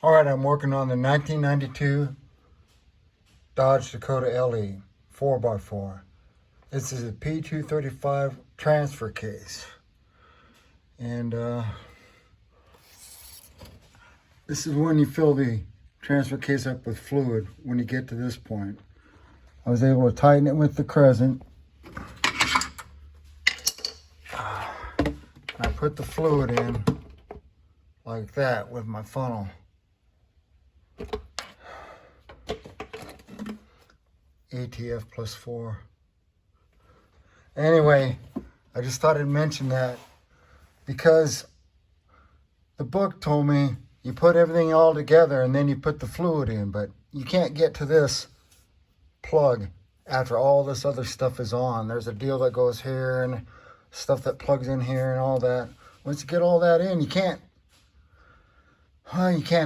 All right, I'm working on the 1992 Dodge Dakota LE 4x4. This is a P235 transfer case. And this is when you fill the transfer case up with fluid when you get to this point. I was able to tighten it with the crescent. I put the fluid in like that with my funnel. ATF +4. Anyway, I just thought I'd mention that because the book told me you put everything all together and then you put the fluid in, but you can't get to this plug after all this other stuff is on. There's a deal that goes here and stuff that plugs in here and all that. Once you get all that in, you can't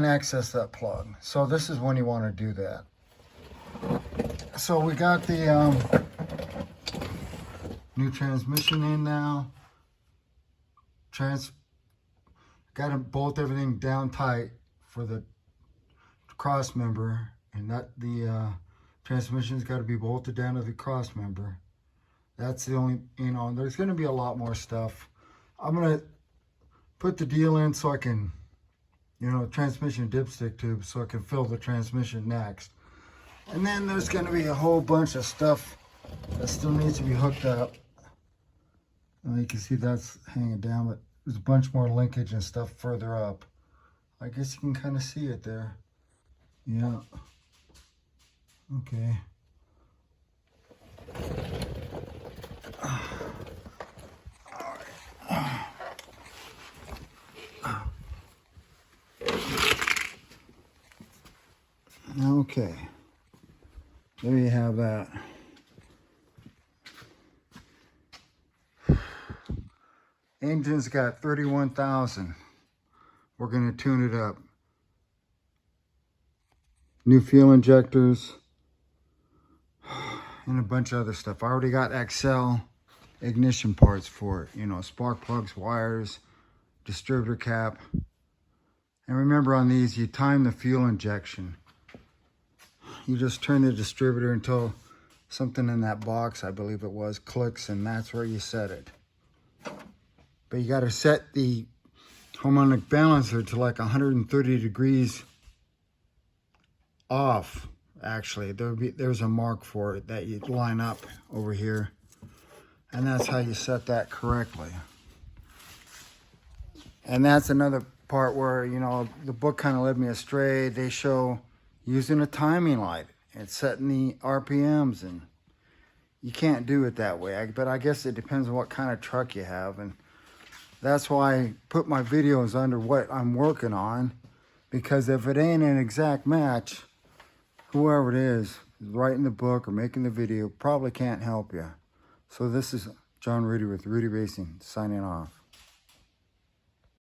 access that plug. So this is when you want to do that. So we got the new transmission in now. Got to bolt everything down tight for the cross member, and that the transmission's got to be bolted down to the cross member. That's the only, there's going to be a lot more stuff. I'm going to put the deal in so I can, transmission dipstick tube, so I can fill the transmission next. And then there's going to be a whole bunch of stuff that still needs to be hooked up. You can see that's hanging down, but there's a bunch more linkage and stuff further up. I guess you can kind of see it there. Yeah. Okay. Okay. There you have that. Engine's got 31,000. We're going to tune it up. New fuel injectors and a bunch of other stuff. I already got XL ignition parts for it. Spark plugs, wires, distributor cap. And remember, on these, you time the fuel injection. You just turn the distributor until something in that box, I believe it was, clicks, and that's where you set it. But you got to set the harmonic balancer to like 130 degrees off. Actually, there's a mark for it that you line up over here, and that's how you set that correctly. And that's another part where the book kind of led me astray. They show using a timing light and setting the RPMs, and you can't do it that way. But I guess it depends on what kind of truck you have, and that's why I put my videos under what I'm working on, because if it ain't an exact match, whoever it is writing the book or making the video probably can't help you. So this is John Rudy with Rudy Racing, signing off.